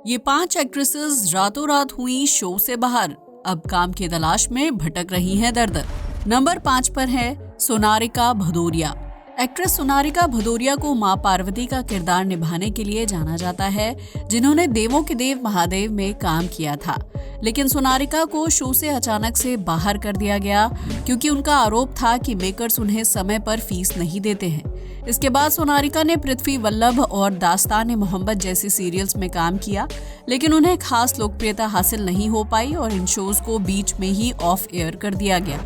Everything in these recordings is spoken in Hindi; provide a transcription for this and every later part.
ये 5 एक्ट्रेसेस रातों रात हुई शो से बाहर, अब काम की तलाश में भटक रही हैं दर-दर। नंबर 5 पर है सोनारिका भदौरिया। एक्ट्रेस सोनारिका भदौरिया को मां पार्वती का किरदार निभाने के लिए जाना जाता है, जिन्होंने देवों के देव महादेव में काम किया था। लेकिन सोनारिका को शो से अचानक से बाहर कर दिया गया क्योंकि उनका आरोप था कि मेकर्स उन्हें समय पर फीस नहीं देते हैं। इसके बाद सोनारिका ने पृथ्वी वल्लभ और दास्तान-ए मोहब्बत जैसी सीरियल्स में काम किया, लेकिन उन्हें खास लोकप्रियता हासिल नहीं हो पाई और इन शोज को बीच में ही ऑफ एयर कर दिया गया।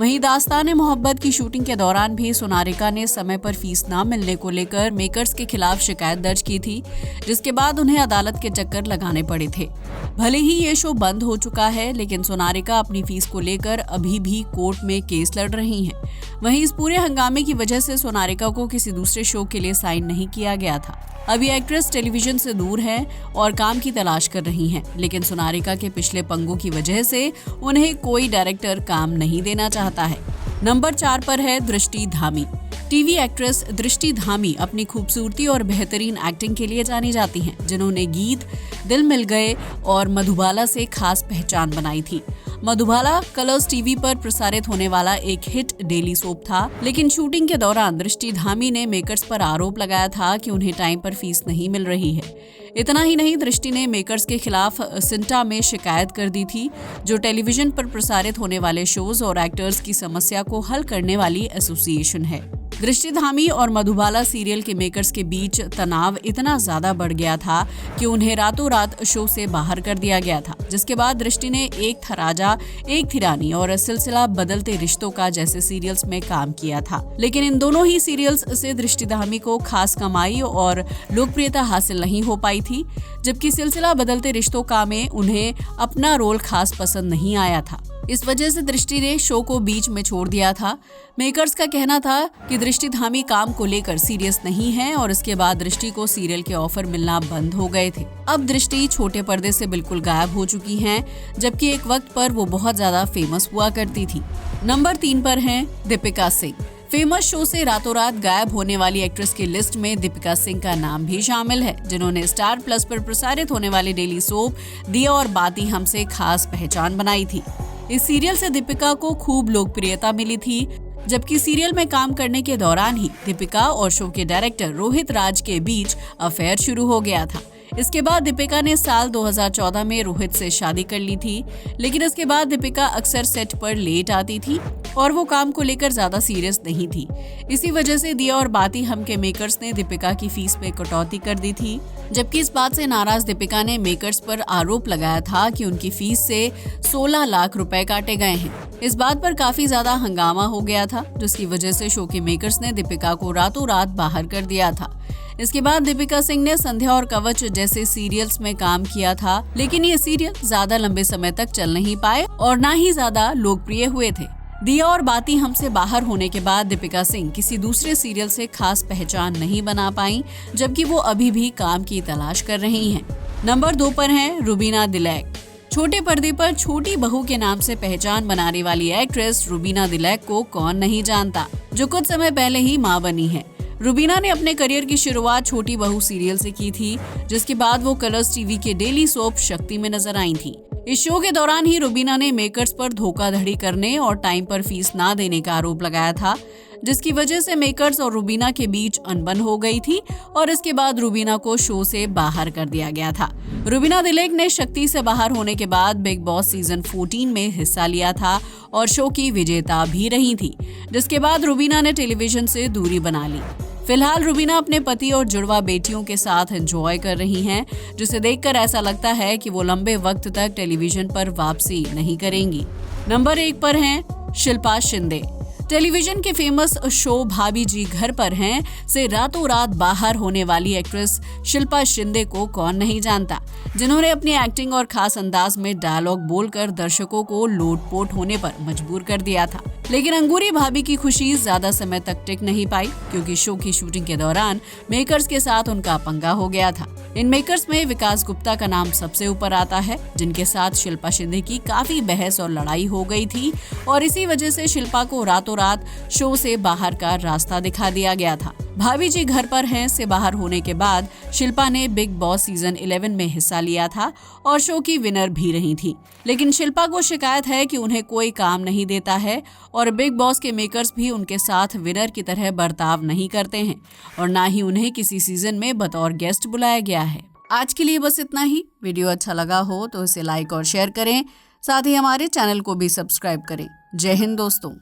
वहीं दास्तान-ए मोहब्बत की शूटिंग के दौरान भी सोनारिका ने समय पर फीस न मिलने को लेकर मेकर्स के खिलाफ शिकायत दर्ज की थी, जिसके बाद उन्हें अदालत के चक्कर लगाने पड़े थे। भले ही ये शो बंद हो चुका है, लेकिन सोनारिका अपनी फीस को लेकर अभी भी कोर्ट में केस लड़ रही हैं। वहीं इस पूरे हंगामे की वजह से सोनारिका को किसी दूसरे शो के लिए साइन नहीं किया गया था। अब ये एक्ट्रेस टेलीविजन से दूर है और काम की तलाश कर रही हैं, लेकिन सोनारिका के पिछले पंगों की वजह से उन्हें कोई डायरेक्टर काम नहीं देना चाहता है। नंबर 4 पर है दृष्टि धामी। टीवी एक्ट्रेस दृष्टि धामी अपनी खूबसूरती और बेहतरीन एक्टिंग के लिए जानी जाती हैं, जिन्होंने गीत दिल मिल गए और मधुबाला से खास पहचान बनाई थी। मधुबाला कलर्स टीवी पर प्रसारित होने वाला एक हिट डेली सोप था, लेकिन शूटिंग के दौरान दृष्टि धामी ने मेकर्स पर आरोप लगाया था कि उन्हें टाइम पर फीस नहीं मिल रही है। इतना ही नहीं, दृष्टि ने मेकर्स के खिलाफ सिंटा में शिकायत कर दी थी, जो टेलीविजन पर प्रसारित होने वाले शोज और एक्टर्स की समस्या को हल करने वाली एसोसिएशन है। दृष्टि धामी और मधुबाला सीरियल के मेकर्स के बीच तनाव इतना ज्यादा बढ़ गया था कि उन्हें रातों रात शो से बाहर कर दिया गया था, जिसके बाद दृष्टि ने एक था राजा एक थी रानी और सिलसिला बदलते रिश्तों का जैसे सीरियल्स में काम किया था। लेकिन इन दोनों ही सीरियल्स से दृष्टि धामी को खास कमाई और लोकप्रियता हासिल नहीं हो पाई थी, जबकि सिलसिला बदलते रिश्तों का में उन्हें अपना रोल खास पसंद नहीं आया था। इस वजह से दृष्टि ने शो को बीच में छोड़ दिया था। मेकर्स का कहना था कि दृष्टि धामी काम को लेकर सीरियस नहीं है और इसके बाद दृष्टि को सीरियल के ऑफर मिलना बंद हो गए थे। अब दृष्टि छोटे पर्दे से बिल्कुल गायब हो चुकी हैं, जबकि एक वक्त पर वो बहुत ज्यादा फेमस हुआ करती थी। नंबर 3 पर हैं दीपिका सिंह। फेमस शो से रातों रात गायब होने वाली एक्ट्रेस की लिस्ट में दीपिका सिंह का नाम भी शामिल है, जिन्होंने स्टार प्लस पर प्रसारित होने वाली डेली सोप दिया और बाती हम से खास पहचान बनाई थी। इस सीरियल से दीपिका को खूब लोकप्रियता मिली थी, जबकि सीरियल में काम करने के दौरान ही दीपिका और शो के डायरेक्टर रोहित राज के बीच अफेयर शुरू हो गया था। इसके बाद दीपिका ने साल 2014 में रोहित से शादी कर ली थी, लेकिन इसके बाद दीपिका अक्सर सेट पर लेट आती थी और वो काम को लेकर ज्यादा सीरियस नहीं थी। इसी वजह से दिया और बाती हम के मेकर्स ने दीपिका की फीस में कटौती कर दी थी, जबकि इस बात से नाराज दीपिका ने मेकर्स पर आरोप लगाया था कि उनकी फीस से 16 लाख रुपए काटे गए हैं। इस बात पर काफी ज्यादा हंगामा हो गया था, जिसकी वजह से शो के मेकर्स ने दीपिका को रातों रात बाहर कर दिया था। इसके बाद दीपिका सिंह ने संध्या और कवच जैसे सीरियल्स में काम किया था, लेकिन ये सीरियल ज्यादा लंबे समय तक चल नहीं पाए और ना ही ज्यादा लोकप्रिय हुए थे। दिया और बाती हमसे बाहर होने के बाद दीपिका सिंह किसी दूसरे सीरियल से खास पहचान नहीं बना पाई, जबकि वो अभी भी काम की तलाश कर रही हैं। नंबर 2 पर हैं रुबीना दिलैक। छोटे पर्दे पर छोटी बहू के नाम से पहचान बनाने वाली एक्ट्रेस रुबीना दिलैक को कौन नहीं जानता, जो कुछ समय पहले ही मां बनी है। रुबीना ने अपने करियर की शुरुआत छोटी बहू सीरियल से की थी, जिसके बाद वो कलर्स टीवी के डेली सोप शक्ति में नजर आई थी। इस शो के दौरान ही रुबीना ने मेकर्स पर धोखाधड़ी करने और टाइम पर फीस ना देने का आरोप लगाया था, जिसकी वजह से मेकर्स और रुबीना के बीच अनबन हो गई थी और इसके बाद रुबीना को शो से बाहर कर दिया गया था। रुबीना दिलैक ने शक्ति से बाहर होने के बाद बिग बॉस सीजन 14 में हिस्सा लिया था और शो की विजेता भी रही थी, जिसके बाद रुबीना ने टेलीविजन से दूरी बना ली। फिलहाल रुबीना अपने पति और जुड़वा बेटियों के साथ एंजॉय कर रही हैं, जिसे देखकर ऐसा लगता है कि वो लंबे वक्त तक टेलीविजन पर वापसी नहीं करेंगी। नंबर 1 पर हैं शिल्पा शिंदे। टेलीविजन के फेमस शो भाभी जी घर पर हैं से रातों रात बाहर होने वाली एक्ट्रेस शिल्पा शिंदे को कौन नहीं जानता, जिन्होंने अपनी एक्टिंग और खास अंदाज में डायलॉग बोलकर दर्शकों को लोटपोट होने पर मजबूर कर दिया था। लेकिन अंगूरी भाभी की खुशी ज्यादा समय तक टिक नहीं पाई, क्योंकि शो की शूटिंग के दौरान मेकर्स के साथ उनका पंगा हो गया था। इन मेकर्स में विकास गुप्ता का नाम सबसे ऊपर आता है, जिनके साथ शिल्पा शिंदे की काफी बहस और लड़ाई हो गई थी और इसी वजह से शिल्पा को रातों रात शो से बाहर का रास्ता दिखा दिया गया था। भाभी जी घर पर हैं से बाहर होने के बाद शिल्पा ने बिग बॉस सीजन 11 में हिस्सा लिया था और शो की विनर भी रही थी। लेकिन शिल्पा को शिकायत है कि उन्हें कोई काम नहीं देता है और बिग बॉस के मेकर्स भी उनके साथ विनर की तरह बर्ताव नहीं करते हैं और ना ही उन्हें किसी सीजन में बतौर गेस्ट बुलाया गया है। आज के लिए बस इतना ही। वीडियो अच्छा लगा हो तो इसे लाइक और शेयर करें, साथ ही हमारे चैनल को भी सब्सक्राइब करें। जय हिंद दोस्तों।